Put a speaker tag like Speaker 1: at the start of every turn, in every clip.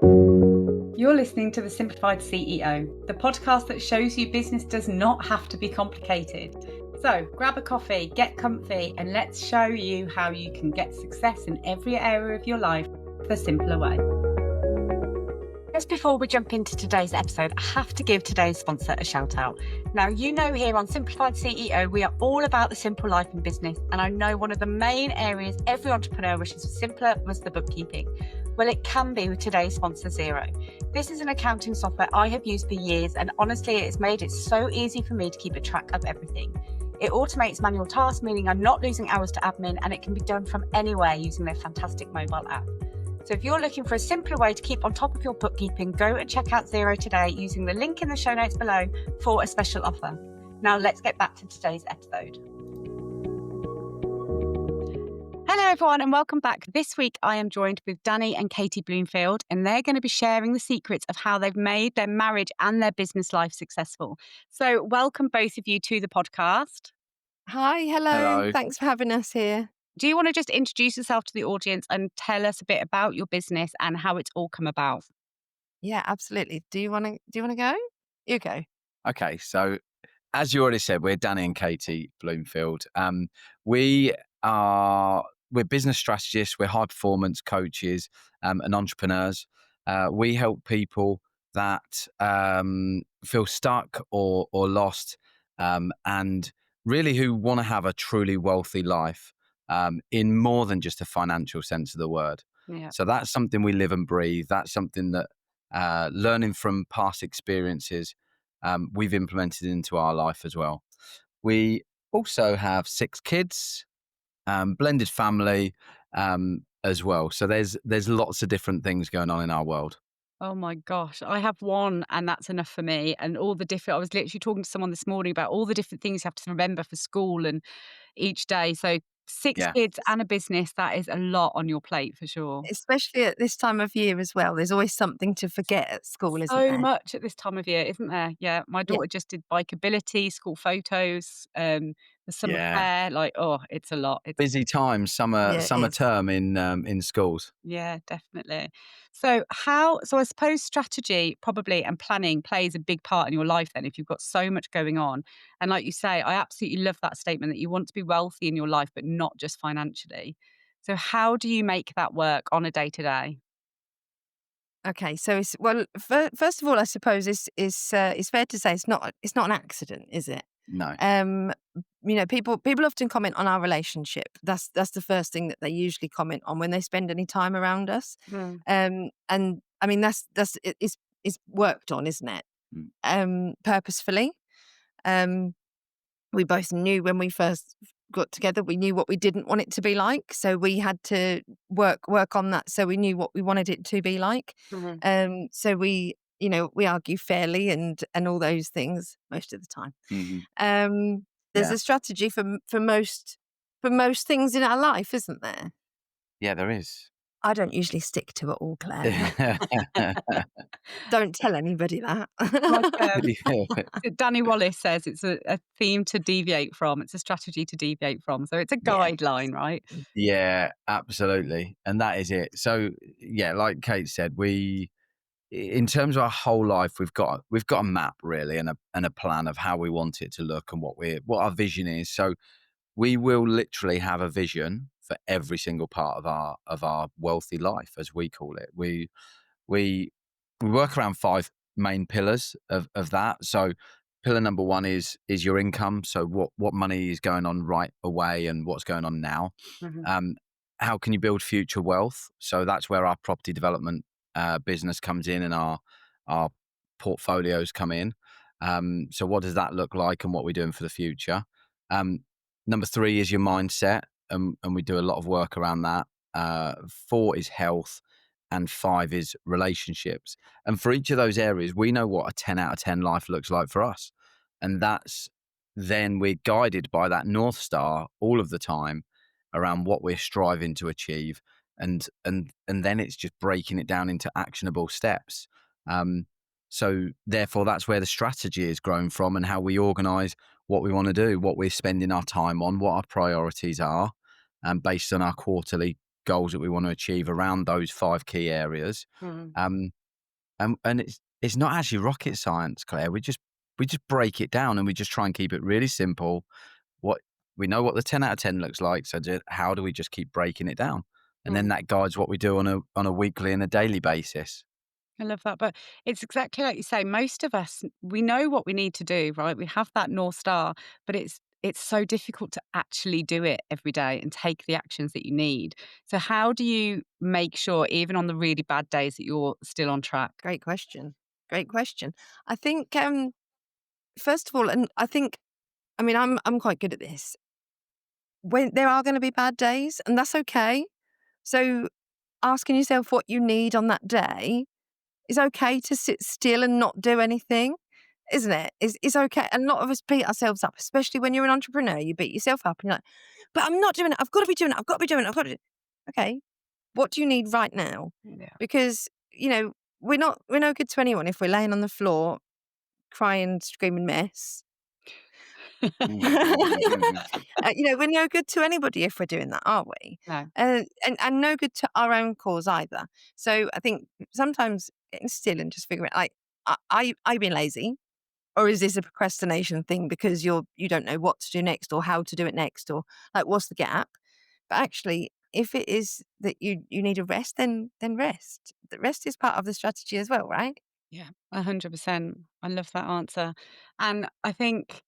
Speaker 1: You're listening to the Simplified CEO, the podcast that shows you business does not have to be complicated. So grab a coffee, get comfy, and let's show you how you can get success in every area of your life the simpler way. Just before we jump into today's episode, I have to give today's sponsor a shout out. Now, you know, here on Simplified CEO, we are all about the simple life in business. And I know one of the main areas every entrepreneur wishes was simpler was the bookkeeping. Well, it can be with today's sponsor, Xero. This is an accounting software I have used for years, and honestly, it's made it so easy for me to keep a track of everything. It automates manual tasks, meaning I'm not losing hours to admin, and it can be done from anywhere using their fantastic mobile app. So if you're looking for a simpler way to keep on top of your bookkeeping, go and check out Xero today using the link in the show notes below for a special offer. Now let's get back to today's episode. Hello everyone and welcome back. This week I am joined with Danny and Katie Bloomfield, and they're going to be sharing the secrets of how they've made their marriage and their business life successful. So welcome both of you to the podcast.
Speaker 2: Hi, hello. Thanks for having us here.
Speaker 1: Do you want to just introduce yourself to the audience and tell us a bit about your business and how it's all come about?
Speaker 2: Yeah, absolutely. Do you want to go? You go.
Speaker 3: Okay, so as you already said, we're Danny and Katie Bloomfield. We're business strategists, we're high performance coaches and entrepreneurs. We help people that feel stuck or lost, and really who want to have a truly wealthy life in more than just a financial sense of the word.
Speaker 1: Yeah.
Speaker 3: So that's something we live and breathe. That's something that learning from past experiences, we've implemented into our life as well. We also have 6 kids, blended family as well. So there's lots of different things going on in our world.
Speaker 1: Oh my gosh, I have one and that's enough for me. And all the different, I was literally talking to someone this morning about all the different things you have to remember for school and each day. So 6
Speaker 3: Yeah.
Speaker 1: kids and a business, that is a lot on your plate for sure.
Speaker 2: Especially at this time of year as well. There's always something to forget at school, isn't
Speaker 1: So
Speaker 2: there?
Speaker 1: much at this time of year, isn't there? Yeah, my daughter just did bikeability, school photos, the summer fair. Like, oh, it's a lot. It's
Speaker 3: Busy time, summer term in schools.
Speaker 1: Yeah, definitely. So I suppose strategy probably and planning plays a big part in your life then if you've got so much going on. And like you say, I absolutely love that statement that you want to be wealthy in your life, but not just financially. So how do you make that work on a day to day?
Speaker 2: Okay, so first of all, I suppose it's fair to say it's not an accident, is it?
Speaker 3: No.
Speaker 2: People often comment on our relationship. That's the first thing that they usually comment on when they spend any time around us. And I mean it's worked on, isn't it? Purposefully. We both knew when we first got together, we knew what we didn't want it to be like. So we had to work on that. So we knew what we wanted it to be like. So we argue fairly and all those things most of the time. There's a strategy for most things in our life, isn't there?
Speaker 3: Yeah, there is.
Speaker 2: I don't usually stick to it all, Claire. Don't tell anybody that.
Speaker 1: Danny Wallace says it's a theme to deviate from. It's a strategy to deviate from. So it's a guideline, right?
Speaker 3: Yeah, absolutely. And that is it. So yeah, like Kate said, in terms of our whole life, we've got a map really and a plan of how we want it to look and what our vision is. So we will literally have a vision for every single part of our wealthy life, as we call it. We work around 5 main pillars of that. So pillar number 1 is your income. So what money is going on right away and what's going on now. How can you build future wealth? So that's where our property development business comes in and our portfolios come in. So what does that look like and what we're doing for the future? Number 3 is your mindset, and we do a lot of work around that. 4 is health, and 5 is relationships. And for each of those areas, we know what a 10 out of 10 life looks like for us. And then we're guided by that North Star all of the time around what we're striving to achieve. And then it's just breaking it down into actionable steps. So therefore, that's where the strategy is grown from and how we organize what we want to do, what we're spending our time on, what our priorities are, based on our quarterly goals that we want to achieve around those 5 key areas.
Speaker 1: Mm.
Speaker 3: Um, and it's not actually rocket science, Claire. We just break it down and we just try and keep it really simple. What we know what the 10 out of 10 looks like. So how do we just keep breaking it down? And then
Speaker 1: Mm.
Speaker 3: that guides what we do on a weekly and a daily basis.
Speaker 1: I love that. But it's exactly like you say, most of us, we know what we need to do, right? We have that North Star, but it's so difficult to actually do it every day and take the actions that you need. So how do you make sure, even on the really bad days, that you're still on track?
Speaker 2: Great question. Great question. I think, first of all, and I mean, I'm quite good at this. When there are going to be bad days, and that's okay. So asking yourself what you need on that day is okay to sit still and not do anything, isn't it? It's okay. And a lot of us beat ourselves up, especially when you're an entrepreneur. You beat yourself up and you're like, but I'm not doing it. I've got to be doing it. I've got to be doing it. I've got to. Okay. What do you need right now?
Speaker 1: Yeah.
Speaker 2: Because, we're no good to anyone if we're laying on the floor crying, screaming mess. We're no good to anybody if we're doing that, aren't we?
Speaker 1: No.
Speaker 2: And no good to our own cause either. So I think sometimes getting still and just figuring out, like, are you being lazy? Or is this a procrastination thing because you don't know what to do next or how to do it next, or like what's the gap? But actually, if it is that you need a rest, then rest. The rest is part of the strategy as well, right?
Speaker 1: Yeah, 100%. I love that answer. And I think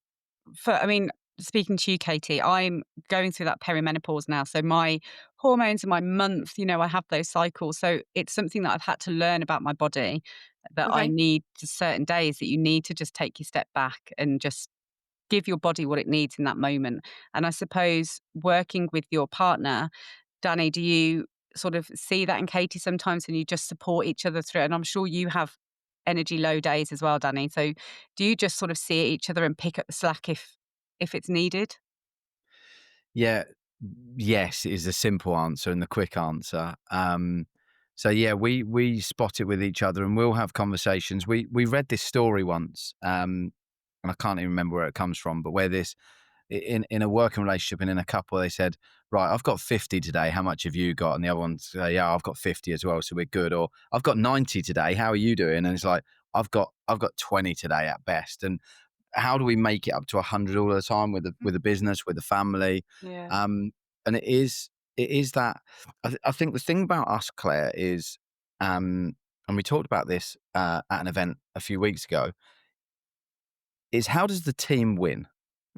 Speaker 1: speaking to you, Katie, I'm going through that perimenopause now. So my hormones in my month, I have those cycles. So it's something that I've had to learn about my body, that I
Speaker 2: Okay.
Speaker 1: need to certain days that you need to just take your step back and just give your body what it needs in that moment. And I suppose working with your partner, Danny, do you sort of see that in Katie sometimes and you just support each other through it? And I'm sure you have energy low days as well, Danny. So do you just sort of see each other and pick up the slack if it's needed?
Speaker 3: Yeah, yes is the simple answer and the quick answer. So yeah, we spot it with each other and we'll have conversations. We read this story once, and I can't even remember where it comes from, but where this in a working relationship and in a couple, they said, right, I've got 50 today. How much have you got? And the other one say, yeah, I've got 50 as well, so we're good. Or I've got 90 today. How are you doing? And it's like, I've got 20 today at best. And how do we make it up to 100 all the time with a business, with a family?
Speaker 1: Yeah.
Speaker 3: And it is that I think the thing about us, Claire, is and we talked about this at an event a few weeks ago, is how does the team win?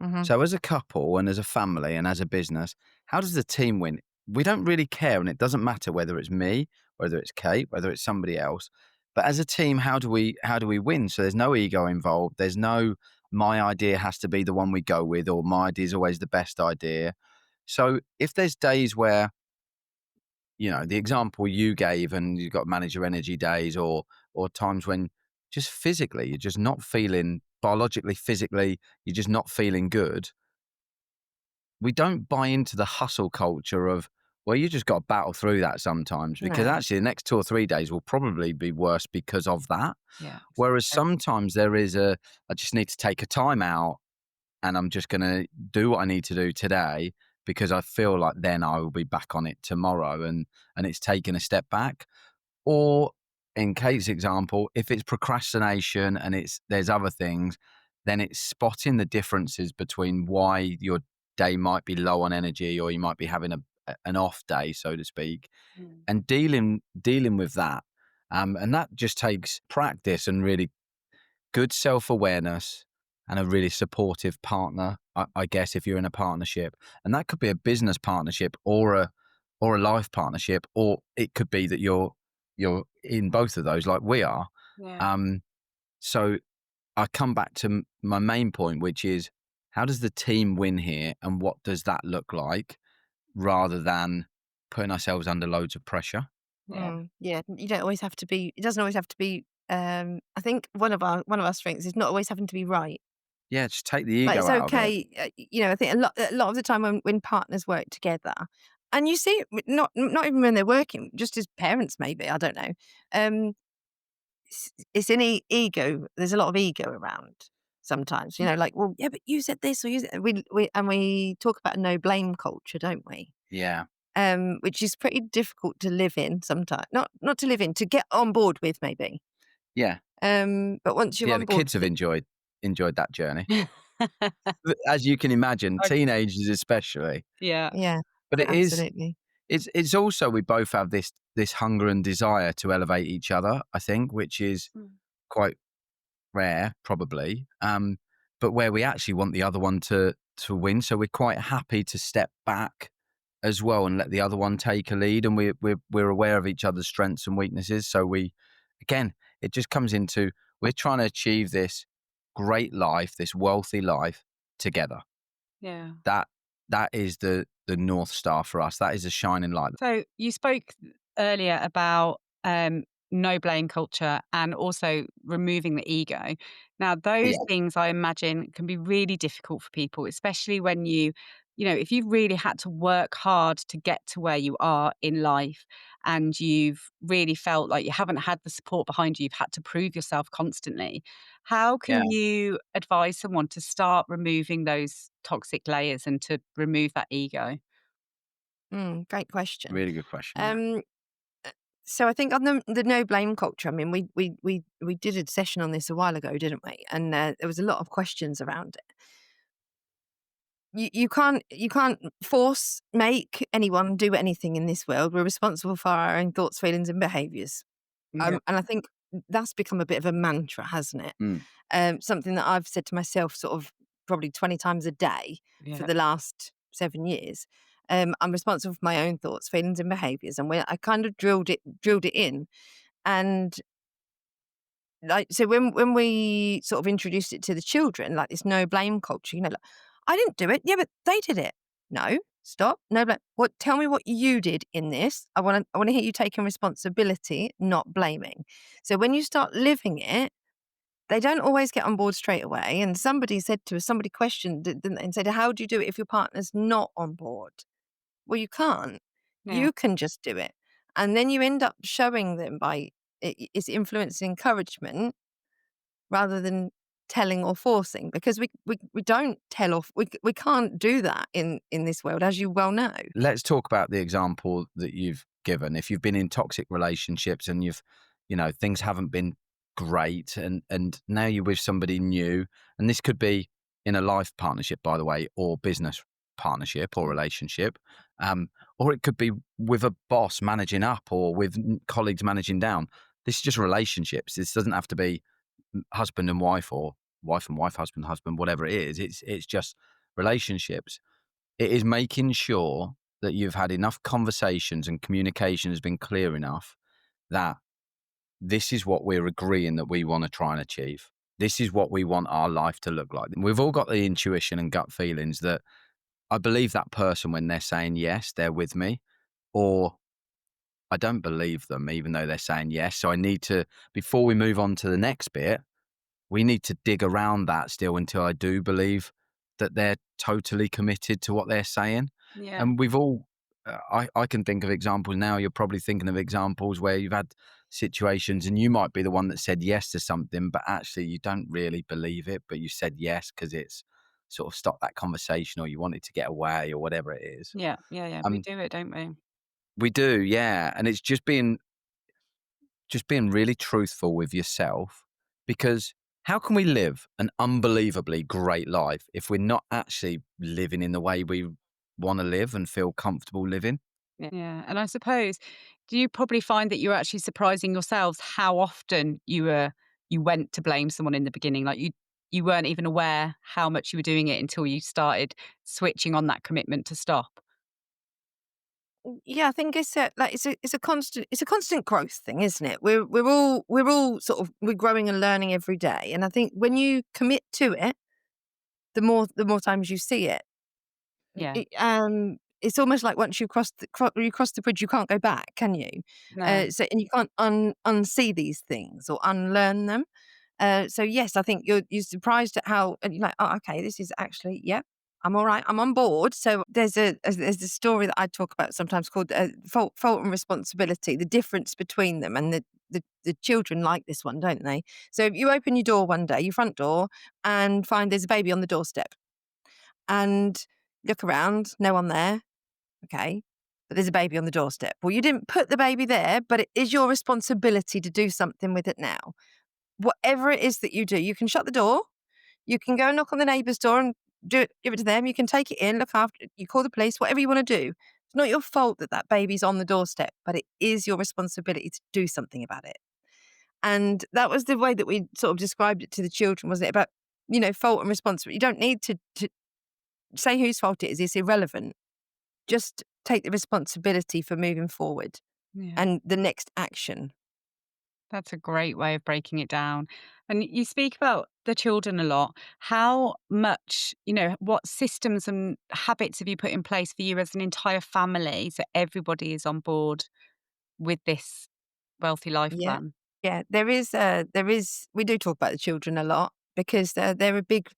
Speaker 2: Hmm.
Speaker 3: So as a couple and as a family and as a business, how does the team win? We don't really care, and it doesn't matter whether it's me, whether it's Kate, whether it's somebody else. But as a team, how do we win? So there's no ego involved. There's no my idea has to be the one we go with, or my idea is always the best idea. So if there's days where, the example you gave, and you've got manager energy days, or times when just physically you're just not feeling biologically, physically, you're just not feeling good. We don't buy into the hustle culture of, well, you just got to battle through that sometimes, because
Speaker 2: No.
Speaker 3: actually the next 2 or 3 days will probably be worse because of that.
Speaker 1: Yeah.
Speaker 3: Whereas
Speaker 1: Exactly.
Speaker 3: sometimes there is I just need to take a time out and I'm just going to do what I need to do today, because I feel like then I will be back on it tomorrow, and it's taking a step back. Or in Kate's example, if it's procrastination and there's other things, then it's spotting the differences between why your day might be low on energy, or you might be having an off day, so to speak,
Speaker 1: Mm.
Speaker 3: and dealing with that. And that just takes practice and really good self-awareness and a really supportive partner, I guess, if you're in a partnership. And that could be a business partnership or a life partnership, or it could be that you're in both of those like we are.
Speaker 1: Yeah.
Speaker 3: Um, so I come back to my main point, which is, how does the team win here, and what does that look like, rather than putting ourselves under loads of pressure?
Speaker 1: Yeah.
Speaker 2: Yeah, you don't always have to be. It doesn't always have to be. I think one of our strengths is not always having to be right.
Speaker 3: Yeah, just take the
Speaker 2: Like
Speaker 3: ego
Speaker 2: it's
Speaker 3: out of it.
Speaker 2: okay. I think a lot of the time when partners work together, and you see it not even when they're working, just as parents maybe. I don't know. Um, it's an ego. There's a lot of ego around sometimes. Like, well, yeah, but you said this, or we talk about a no blame culture, don't we?
Speaker 3: Yeah.
Speaker 2: which is pretty difficult to live in sometimes. Not to live in, to get on board with maybe.
Speaker 3: Yeah.
Speaker 2: But once you're
Speaker 3: Yeah,
Speaker 2: on
Speaker 3: the
Speaker 2: board
Speaker 3: kids
Speaker 2: with
Speaker 3: have
Speaker 2: it,
Speaker 3: enjoyed that journey. As you can imagine,
Speaker 1: Okay.
Speaker 3: teenagers especially.
Speaker 1: Yeah.
Speaker 2: yeah,
Speaker 3: But
Speaker 2: absolutely.
Speaker 3: it's also we both have this hunger and desire to elevate each other, I think, which is
Speaker 1: Mm.
Speaker 3: quite rare, probably. But where we actually want the other one to win, so we're quite happy to step back as well and let the other one take a lead, and we're aware of each other's strengths and weaknesses. So again, it just comes into we're trying to achieve this great life, this wealthy life together.
Speaker 1: Yeah.
Speaker 3: That that is the North Star for us. That is a shining light.
Speaker 1: So you spoke earlier about no blame culture and also removing the ego. Now, those
Speaker 3: Yeah,
Speaker 1: things I imagine can be really difficult for people, especially when if you've really had to work hard to get to where you are in life and you've really felt like you haven't had the support behind you, you've had to prove yourself constantly. How
Speaker 3: yeah,
Speaker 1: can you advise someone to start removing those toxic layers and to remove that ego?
Speaker 2: Great question.
Speaker 3: really good question. Yeah,
Speaker 2: Um, so I think on the no blame culture, I mean, we did a session on this a while ago, didn't we? And there was a lot of questions around it. You can't force make anyone do anything in this world. We're responsible for our own thoughts, feelings, and behaviours.
Speaker 1: Yeah.
Speaker 2: And I think that's become a bit of a mantra, hasn't it?
Speaker 3: mm,
Speaker 2: Something that I've said to myself sort of probably 20 times a day for
Speaker 1: Yeah.
Speaker 2: the last 7 years. I'm responsible for my own thoughts, feelings, and behaviours, and I kind of drilled it in, and like so when we sort of introduced it to the children, like this no blame culture, like, I didn't do it. Yeah, but they did it. No, stop. No blame. What? Tell me what you did in this. I want to hear you taking responsibility, not blaming. So when you start living it, they don't always get on board straight away. And somebody said to us, somebody questioned didn't they, and said, "How do you do it if your partner's not on board?" Well, you can't.
Speaker 1: Yeah.
Speaker 2: You can just do it, and then you end up showing them by it's influence and encouragement rather than telling or forcing, because we don't tell or we can't do that in this world, as you well know.
Speaker 3: let's talk about the example that you've given. If you've been in toxic relationships and things haven't been great, and now you're with somebody new, and this could be in a life partnership, by the way, or business partnership or relationship, or it could be with a boss managing up or with colleagues managing down. This is just relationships. This doesn't have to be husband and wife or wife and wife, husband, husband, whatever it is. It's just relationships. It is making sure that you've had enough conversations and communication has been clear enough that this is what we're agreeing that we want to try and achieve. This is what we want our life to look like. We've all got the intuition and gut feelings that I believe that person when they're saying yes, they're with me, or I don't believe them even though they're saying yes. So I need to, before we move on to the next bit, we need to dig around that still until I do believe that they're totally committed to what they're saying.
Speaker 1: Yeah.
Speaker 3: And we've all, I can think of examples now. You're probably thinking of examples where you've had situations and you might be the one that said yes to something, but actually you don't really believe it, but you said yes because it's sort of stopped that conversation or you wanted to get away or whatever it is.
Speaker 1: Yeah. Yeah. Yeah. We
Speaker 3: Um,
Speaker 1: do it, don't we?
Speaker 3: we do, yeah. And it's just being really truthful with yourself, because how can we live an unbelievably great life if we're not actually living in the way we want to live and feel comfortable living?
Speaker 1: Yeah. And I suppose, do you probably find that you're actually surprising yourselves how often you went to blame someone in the beginning? Like you weren't even aware how much you were doing it until you started switching on that commitment to stop.
Speaker 2: Yeah, I think it's a constant growth thing, isn't it? We're all sort of we're growing and learning every day, and I think when you commit to it, the more times you see it.
Speaker 1: Yeah.
Speaker 2: It's almost like once you cross the bridge, you can't go back, can you?
Speaker 1: No.
Speaker 2: And you can't unsee these things or unlearn them. So yes, I think you're surprised at how, and you're like, oh, okay, this is actually, yeah, I'm all right, I'm on board. So there's a story that I talk about sometimes called fault and responsibility, the difference between them, and the children like this one, don't they? So if you open your door one day, your front door, and find there's a baby on the doorstep, and look around, no one there. Okay. but there's a baby on the doorstep. Well, you didn't put the baby there, but it is your responsibility to do something with it now. Whatever it is that you do, you can shut the door, you can go and knock on the neighbour's door and do it, give it to them. You can take it in, look after it, you call the police, whatever you want to do. It's not your fault that that baby's on the doorstep, but it is your responsibility to do something about it. And that was the way that we sort of described it to the children, wasn't it? About, fault and responsibility. You don't need to say whose fault it is. It's irrelevant. Just take the responsibility for moving forward
Speaker 1: Yeah.
Speaker 2: and the next action.
Speaker 1: That's a great way of breaking it down. And you speak about the children a lot. How much, what systems and habits have you put in place for you as an entire family so everybody is on board with this wealthy life
Speaker 2: Yeah.
Speaker 1: plan?
Speaker 2: Yeah. We do talk about the children a lot because they're a big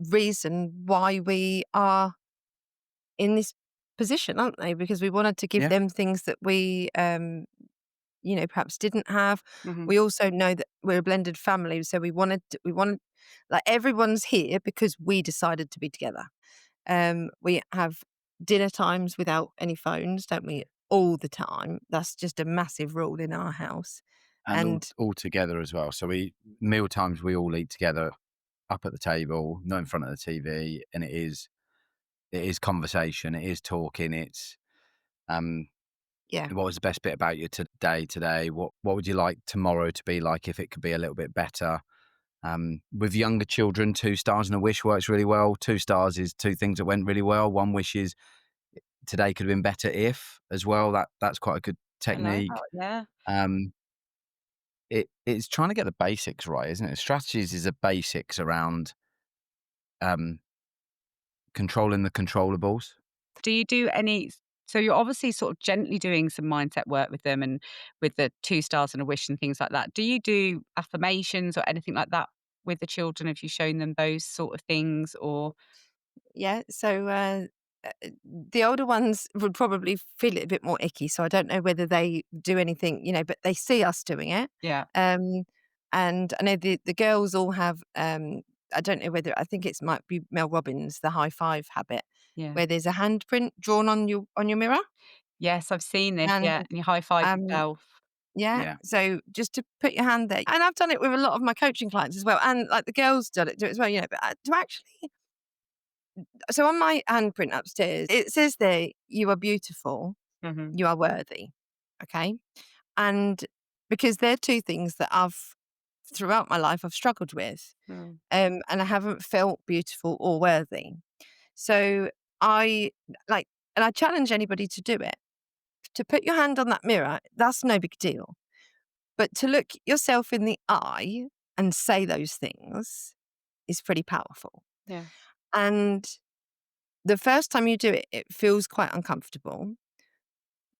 Speaker 2: reason why we are in this position, aren't they? Because we wanted to give
Speaker 3: Yeah.
Speaker 2: them things that we, perhaps didn't have.
Speaker 1: Hmm.
Speaker 2: We also know that we're a blended family, so we wanted, like, everyone's here because we decided to be together. We have dinner times without any phones, don't we? All the time. That's just a massive rule in our house.
Speaker 3: And
Speaker 2: And
Speaker 3: all together as well. So meal times, we all eat together up at the table, not in front of the TV, and it is conversation, it is talking, it's um
Speaker 2: yeah,
Speaker 3: what was the best bit about you today? What would you like tomorrow to be like if it could be a little bit better? With younger children, 2 stars and a wish works really well. 2 stars is 2 things that went really well. One wish is today could have been better if as well. That's quite a good
Speaker 1: I like that.
Speaker 3: technique.
Speaker 1: Yeah.
Speaker 3: Um, it's trying to get the basics right, isn't it? Strategies is the basics around um, controlling the controllables.
Speaker 1: Do you do any? So you're obviously sort of gently doing some mindset work with them and with the 2 stars and a wish and things like that. Do you do affirmations or anything like that with the children? Have you shown them those sort of things or?
Speaker 2: yeah. So the older ones would probably feel it a bit more icky. So I don't know whether they do anything, but they see us doing it.
Speaker 1: Yeah,
Speaker 2: Um, and I know the girls all have. I don't know whether, I think it might be Mel Robbins, the high five habit,
Speaker 1: yeah.
Speaker 2: where there's a handprint drawn on your mirror,
Speaker 1: Yes, I've seen this,
Speaker 2: and
Speaker 1: yeah, and you high five
Speaker 2: um,
Speaker 1: yourself.
Speaker 2: yeah.
Speaker 3: Yeah,
Speaker 2: So just to put your hand there, and I've done it with a lot of my coaching clients as well, and like the girls do it as well. But to actually, so on my handprint upstairs, it says there, "You are beautiful,
Speaker 1: Mhm.
Speaker 2: you are worthy." Okay, and because they're two things that throughout my life I've struggled with,
Speaker 1: Mm.
Speaker 2: and I haven't felt beautiful or worthy. So I like, and I challenge anybody to do it. To put your hand on that mirror, that's no big deal. But to look yourself in the eye and say those things is pretty powerful.
Speaker 1: Yeah.
Speaker 2: And the first time you do it, it feels quite uncomfortable.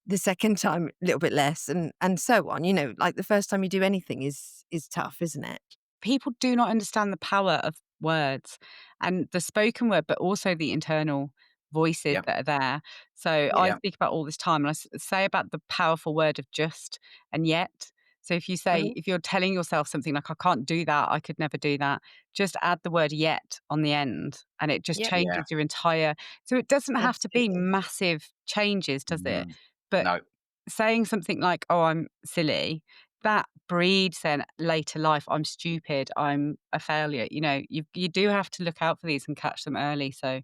Speaker 2: The second time, a little bit less, and so on. Like the first time you do anything is tough, isn't it?
Speaker 1: People do not understand the power of words and the spoken word, but also the internal voices
Speaker 3: yeah,
Speaker 1: that are there. So I
Speaker 3: yeah,
Speaker 1: speak about all this time, and say about the powerful word of just and yet. So
Speaker 2: Mhm.
Speaker 1: if you're telling yourself something like, I can't do that, I could never do that, just add the word yet on the end and it just
Speaker 2: Yep,
Speaker 3: yeah.
Speaker 1: changes your entire. So it doesn't have to be
Speaker 2: absolutely.
Speaker 1: massive changes, does it?
Speaker 3: No,
Speaker 1: But
Speaker 3: no,
Speaker 1: saying something like, "Oh, I'm silly," that breeds then later life, "I'm stupid, I'm a failure." You do have to look out for these and catch them early. So,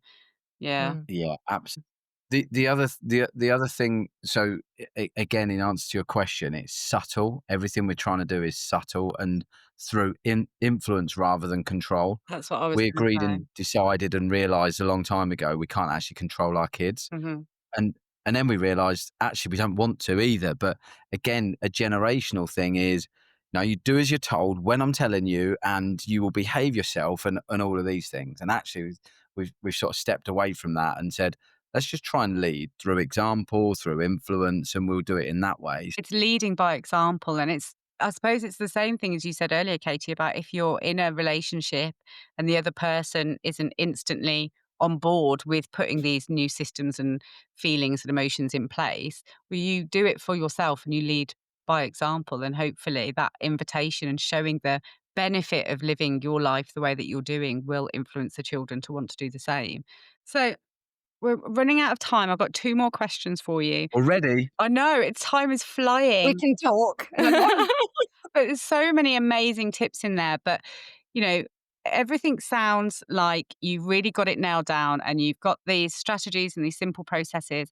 Speaker 1: yeah,
Speaker 2: Mm.
Speaker 3: yeah, absolutely. The other thing. So again, in answer to your question, it's subtle. Everything we're trying to do is subtle and through influence rather than control.
Speaker 1: that's what I was
Speaker 3: We
Speaker 1: gonna
Speaker 3: agreed
Speaker 1: say.
Speaker 3: and decided and realized a long time ago we can't actually control our kids.
Speaker 1: Mhm.
Speaker 3: And and then we realized actually we don't want to either. But again, a generational thing is now you do as you're told when I'm telling you, and you will behave yourself, and all of these things. And actually, we've sort of stepped away from that and said, let's just try and lead through example, through influence, and we'll do it in that way.
Speaker 1: It's leading by example, and I suppose it's the same thing as you said earlier, Katie, about if you're in a relationship and the other person isn't instantly on board with putting these new systems and feelings and emotions in place, well, you do it for yourself and you lead by example. And hopefully that invitation and showing the benefit of living your life the way that you're doing will influence the children to want to do the same. So we're running out of time. I've got 2 more questions for you.
Speaker 3: Already?
Speaker 1: I know, time is
Speaker 2: We
Speaker 1: flying.
Speaker 2: can talk.
Speaker 1: But there's so many amazing tips in there. But, you know, everything sounds like you've really got it nailed down and you've got these strategies and these simple processes.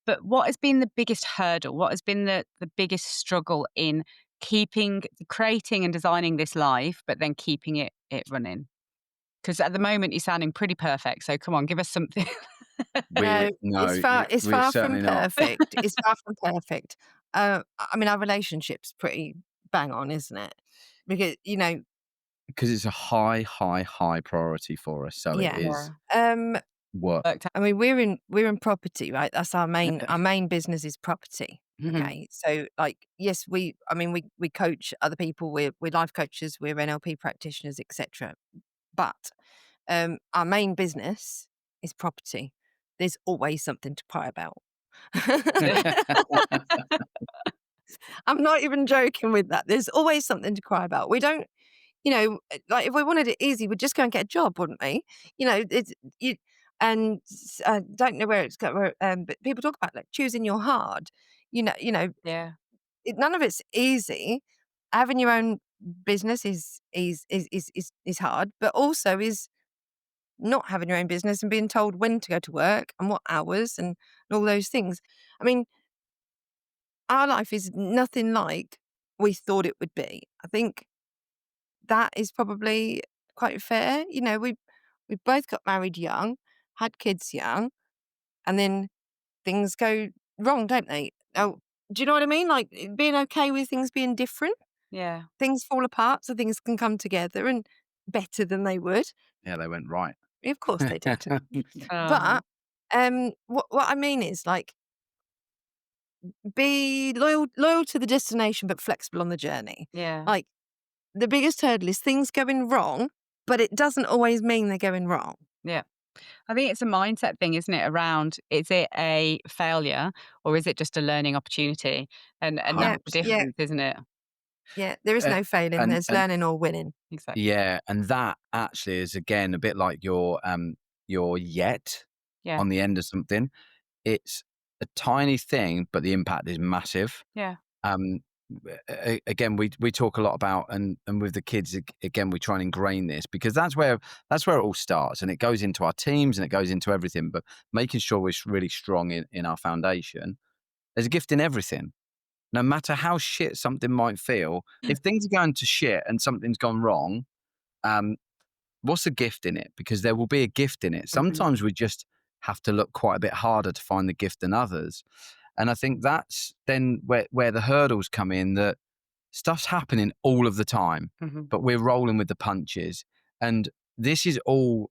Speaker 1: But what has been the biggest hurdle? What has been the biggest struggle in creating and designing this life, but then keeping it running? Because at the moment you're sounding pretty perfect. So come on, give us something.
Speaker 2: No,
Speaker 3: No,
Speaker 2: it's
Speaker 3: we're
Speaker 2: far from
Speaker 3: certainly not.
Speaker 2: perfect. It's far from perfect. I mean, our relationship's pretty bang on, isn't it? Because,
Speaker 3: Because it's a high, high, high priority for us. So it
Speaker 2: yeah.
Speaker 3: is
Speaker 1: Yeah.
Speaker 3: what
Speaker 1: Worked out.
Speaker 2: I mean, we're in property, right? That's our main business is property.
Speaker 1: Mhm.
Speaker 2: Okay. So like, yes, we coach other people. We're life coaches, we're NLP practitioners, etc. But our main business is property. There's always something to cry about. I'm not even joking with that. There's always something to cry about. We don't, like if we wanted it easy, we'd just go and get a job, wouldn't we? It's you, and I don't know where it's going, but people talk about like choosing your hard.
Speaker 1: Yeah.
Speaker 2: None of it's easy. Having your own business is hard, but also is not having your own business and being told when to go to work and what hours and all those things. I mean, our life is nothing like we thought it would be. I think that is probably quite fair. We both got married young, had kids young, and then things go wrong, don't they? Oh, do you know what I mean? Like being okay with things being different,
Speaker 1: Yeah.
Speaker 2: things fall apart, so things can come together and better than they would.
Speaker 3: yeah, they went right.
Speaker 2: Of course they did.
Speaker 1: Um,
Speaker 2: But what I mean is like be loyal to the destination, but flexible on the journey.
Speaker 1: yeah.
Speaker 2: Like the biggest hurdle is things going wrong, but it doesn't always mean they're going wrong.
Speaker 1: Yeah. I think it's a mindset thing, isn't it? Around, is it a failure or is it just a learning opportunity? And
Speaker 2: Yeah,
Speaker 1: that's the
Speaker 2: yeah,
Speaker 1: difference, isn't it?
Speaker 2: yeah. There is
Speaker 3: Uh,
Speaker 2: no failing.
Speaker 3: and
Speaker 2: There's
Speaker 3: and
Speaker 2: learning or winning.
Speaker 1: Exactly.
Speaker 3: yeah, and that actually is again a bit like your yet
Speaker 1: Yeah.
Speaker 3: on the end of something. It's a tiny thing, but the impact is massive.
Speaker 1: Yeah.
Speaker 3: Um, again, we talk a lot about and with the kids again, we try and ingrain this because that's where it all starts, and it goes into our teams and it goes into everything. But making sure we're really strong in our foundation. There's a gift in everything. No matter how shit something might feel, if things are going to shit and something's gone wrong, um, what's the gift in it? Because there will be a gift in it.
Speaker 1: Mhm.
Speaker 3: Sometimes we just have to look quite a bit harder to find the gift than others. And I think that's then where the hurdles come in, that stuff's happening all of the time,
Speaker 1: Mhm.
Speaker 3: but we're rolling with the punches. And this is all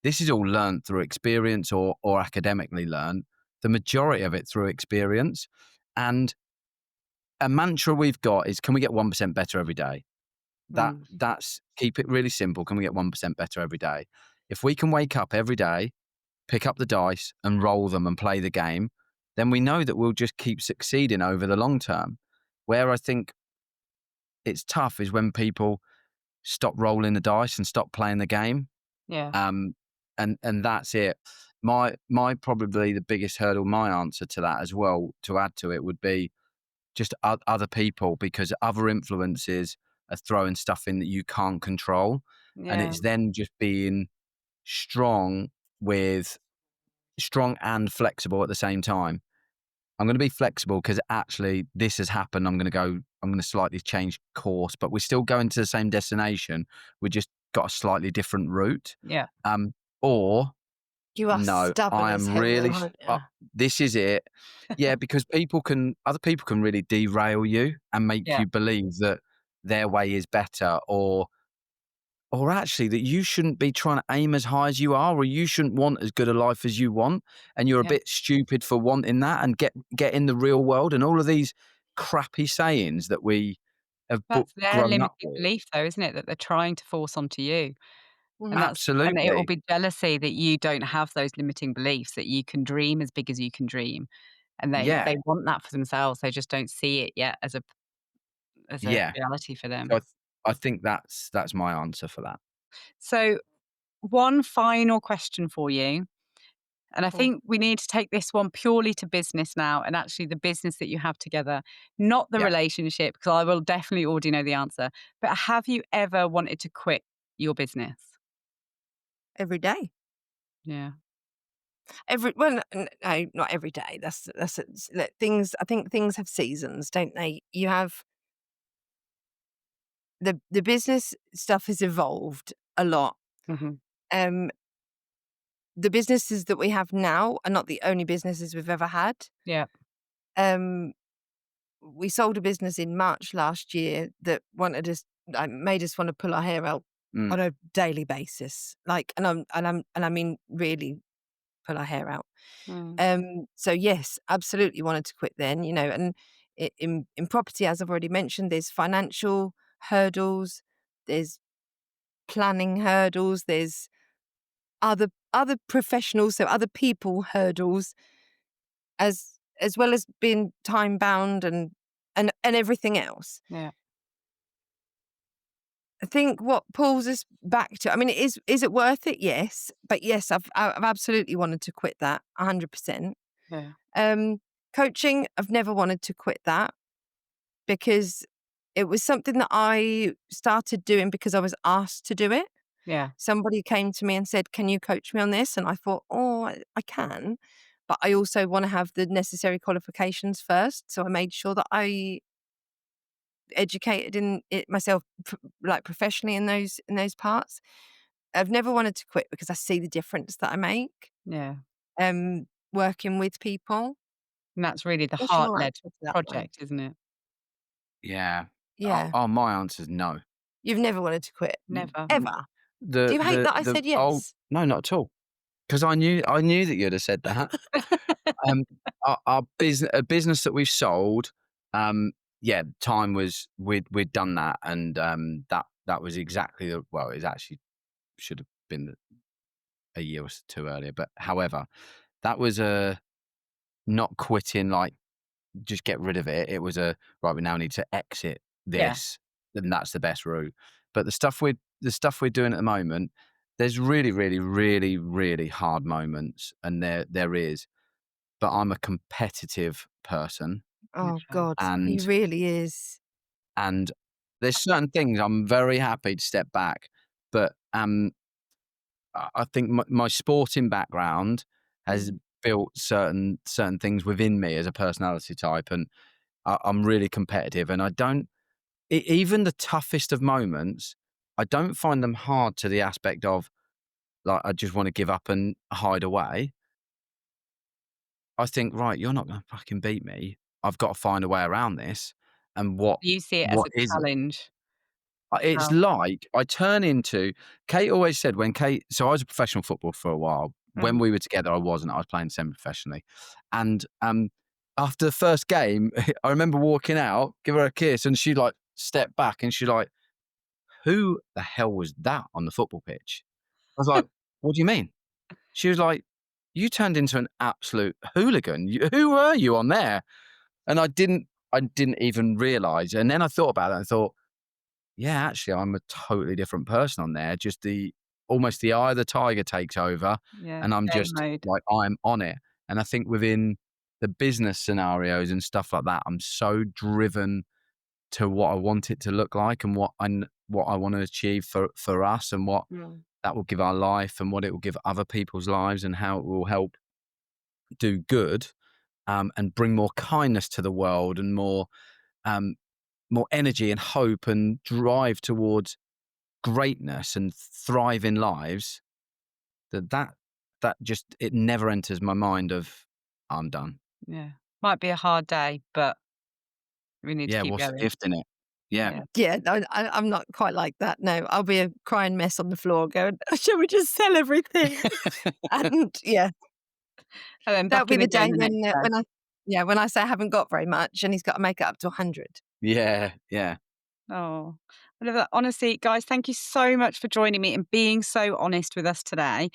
Speaker 3: learned through experience or academically learned. The majority of it through experience. And a mantra we've got is, can we get 1% better every day?
Speaker 1: Mm.
Speaker 3: That's keep it really simple. Can we get 1% better every day? If we can wake up every day, pick up the dice and roll them and play the game, then we know that we'll just keep succeeding over the long term. Where I think it's tough is when people stop rolling the dice and stop playing the game.
Speaker 1: Yeah.
Speaker 3: Um, and that's it. My probably the biggest hurdle, my answer to that as well, to add to it, would be just other people, because other influences are throwing stuff in that you can't control. And
Speaker 1: Yeah.
Speaker 3: it's then just being strong strong and flexible at the same time. I'm going to be flexible because actually this has happened. I'm going to slightly change course, but we're still going to the same destination. We just got a slightly different route.
Speaker 1: Yeah.
Speaker 3: Or
Speaker 2: You are
Speaker 3: no,
Speaker 2: stubborn
Speaker 3: I
Speaker 2: as
Speaker 3: am
Speaker 2: hell, though,
Speaker 3: really,
Speaker 2: aren't you?
Speaker 3: this is it. Yeah, because other people can really derail you and make
Speaker 1: Yeah.
Speaker 3: you believe that their way is better, or actually that you shouldn't be trying to aim as high as you are, or you shouldn't want as good a life as you want, and you're a
Speaker 1: Yeah.
Speaker 3: bit stupid for wanting that, and get in the real world, and all of these crappy sayings that we have
Speaker 1: That's their
Speaker 3: grown up
Speaker 1: limiting
Speaker 3: with.
Speaker 1: belief though, isn't it? That they're trying to force onto you.
Speaker 2: Mm.
Speaker 1: And it will
Speaker 3: Absolutely.
Speaker 1: be jealousy that you don't have those limiting beliefs, that you can dream as big as you can dream. And
Speaker 3: Yeah.
Speaker 1: they want that for themselves. They just don't see it yet as a
Speaker 3: Yeah.
Speaker 1: reality for
Speaker 3: So
Speaker 1: them.
Speaker 3: I think that's my answer for that.
Speaker 1: So one final question for you. And I think we need to take this one purely to business now, and actually the business that you have together, not the
Speaker 3: Yeah.
Speaker 1: relationship, because I will definitely already know the answer. But have you ever wanted to quit your business?
Speaker 2: Every day.
Speaker 1: Yeah.
Speaker 2: Well, no, not every day. Look, things. I think things have seasons, don't they? You have the business stuff has evolved a lot.
Speaker 1: Hmm.
Speaker 2: Um, the businesses that we have now are not the only businesses we've ever had.
Speaker 1: Yeah.
Speaker 2: Um, we sold a business in March last year that made us want to pull our hair out on a daily basis. Like, and I mean really pull our hair out. So yes, absolutely wanted to quit then, and in property, as I've already mentioned, there's financial hurdles, there's planning hurdles, there's other professionals, so other people hurdles, as well as being time bound and everything else.
Speaker 1: Yeah.
Speaker 2: I think what pulls us back to, I mean, is it worth it? Yes, but yes, I've absolutely wanted to quit that 100%.
Speaker 1: Yeah.
Speaker 2: Coaching, I've never wanted to quit that because it was something that I started doing because I was asked to do it.
Speaker 1: Yeah.
Speaker 2: Somebody came to me and said, "Can you coach me on this?" And I thought, "Oh, I can, but I also want to have the necessary qualifications first." So I made sure that I educated in it myself, like professionally in those parts. I've never wanted to quit because I see the difference that I make.
Speaker 1: Yeah.
Speaker 2: Working with people,
Speaker 1: And that's really the
Speaker 2: especially
Speaker 1: heart-led
Speaker 2: access that way.
Speaker 1: project, isn't it?
Speaker 3: Yeah.
Speaker 2: Yeah,
Speaker 3: My answer's no.
Speaker 2: you've never wanted to quit
Speaker 1: Never.
Speaker 2: ever. Do
Speaker 3: The
Speaker 2: you hate
Speaker 3: the
Speaker 2: that I
Speaker 3: the
Speaker 2: said
Speaker 3: oh
Speaker 2: yes?
Speaker 3: no, not at all. Because I knew that you'd have said that. Um, a business that we've sold, yeah, time was we'd done that, and that was exactly well, it actually should have been a year or two earlier, but however, that was a not quitting, like just get rid of it. It was a right. We now need to exit
Speaker 1: Yeah.
Speaker 3: this, then that's the best route. But the stuff we're doing at the moment, there's really, really, really, really hard moments, and there is. But I'm a competitive person,
Speaker 2: Oh
Speaker 1: Okay.
Speaker 2: God, he
Speaker 3: and
Speaker 2: really is.
Speaker 3: and there's certain things I'm very happy to step back. But I think my sporting background has
Speaker 2: Mm.
Speaker 3: built certain things within me as a personality type, and I'm really competitive, and I don't even the toughest of moments, I don't find them hard to the aspect of like I just want to give up and hide away. I think, right, you're not going to fucking beat me. I've got to find a way around this. And
Speaker 1: You see it as
Speaker 3: what
Speaker 1: a
Speaker 3: is it?
Speaker 1: challenge.
Speaker 3: It's
Speaker 1: Oh.
Speaker 3: like I turn into Kate always said when Kate. So I was a professional footballer for a while. When we were together, I wasn't. I was playing semi-professionally, and after the first game, I remember walking out, give her a kiss, and she like stepped back, and she like, "Who the hell was that on the football pitch?" I was like, "What do you mean?" She was like, "You turned into an absolute hooligan. Who were you on there?" And I didn't even realize. And then I thought about it and thought, yeah, actually, I'm a totally different person on there. Just almost the eye of the tiger takes over,
Speaker 1: Yeah.
Speaker 3: and I'm
Speaker 1: Game
Speaker 3: just
Speaker 1: mode.
Speaker 3: like, I'm on it. And I think within the business scenarios and stuff like that, I'm so driven to what I want it to look like and what I want to achieve for us, and what
Speaker 2: Mm.
Speaker 3: that will give our life, and what it will give other people's lives, and how it will help do good, and bring more kindness to the world, and um, more energy and hope and drive towards greatness and thriving lives. That just, it never enters my mind of I'm done.
Speaker 1: Yeah. Might be a hard day, but we need to
Speaker 3: Yeah,
Speaker 1: keep
Speaker 3: what's the
Speaker 1: going.
Speaker 3: gift in it? Yeah.
Speaker 1: Yeah.
Speaker 2: Yeah, no, I'm not quite like that. No, I'll be a crying mess on the floor going, "Shall we just sell everything?" And yeah,
Speaker 1: And then
Speaker 2: that'll
Speaker 1: back
Speaker 2: be
Speaker 1: in
Speaker 2: the
Speaker 1: again
Speaker 2: day
Speaker 1: the next day.
Speaker 2: when I say I haven't got very much and he's got to make it up to 100.
Speaker 3: Yeah, yeah.
Speaker 1: Oh, I love that. Honestly, guys, thank you so much for joining me and being so honest with us today.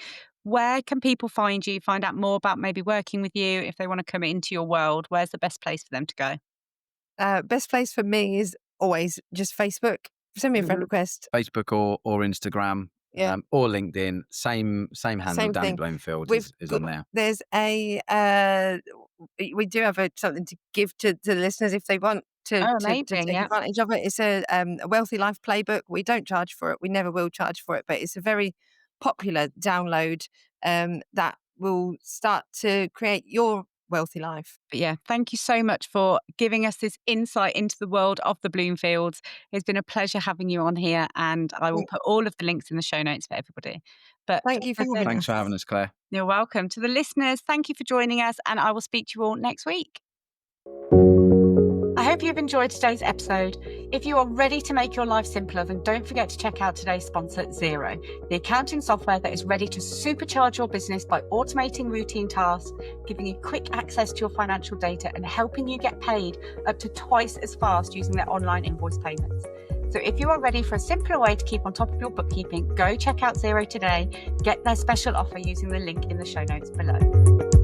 Speaker 1: Where can people find you, find out more about maybe working with you if they want to come into your world? Where's the best place for them to go?
Speaker 2: Best place for me is always just Facebook. Send me a friend
Speaker 1: Mhm.
Speaker 2: request.
Speaker 3: Facebook or Instagram.
Speaker 2: Yeah.
Speaker 3: Or LinkedIn, same handle,
Speaker 2: Same
Speaker 3: Danny
Speaker 2: thing.
Speaker 3: Bloomfield is on there.
Speaker 2: There's we do have something to give to the listeners if they want to
Speaker 1: amazing,
Speaker 2: take
Speaker 1: yeah.
Speaker 2: advantage of it. It's a Wealthy Life Playbook. We don't charge for it. We never will charge for it, but it's a very popular download that will start to create your wealthy life.
Speaker 1: But yeah, thank you so much for giving us this insight into the world of the Bloomfields. It's been a pleasure having you on here, and I will put all of the links in the show notes for everybody. But
Speaker 2: Thank you for having
Speaker 3: Thanks
Speaker 2: us.
Speaker 3: for having us, Claire.
Speaker 1: You're welcome. To the listeners, thank you for joining us, and I will speak to you all next week. I hope you've enjoyed today's episode. If you are ready to make your life simpler, then don't forget to check out today's sponsor, Xero, the accounting software that is ready to supercharge your business by automating routine tasks, giving you quick access to your financial data, and helping you get paid up to twice as fast using their online invoice payments. So if you are ready for a simpler way to keep on top of your bookkeeping, go check out Xero today. Get their special offer using the link in the show notes below.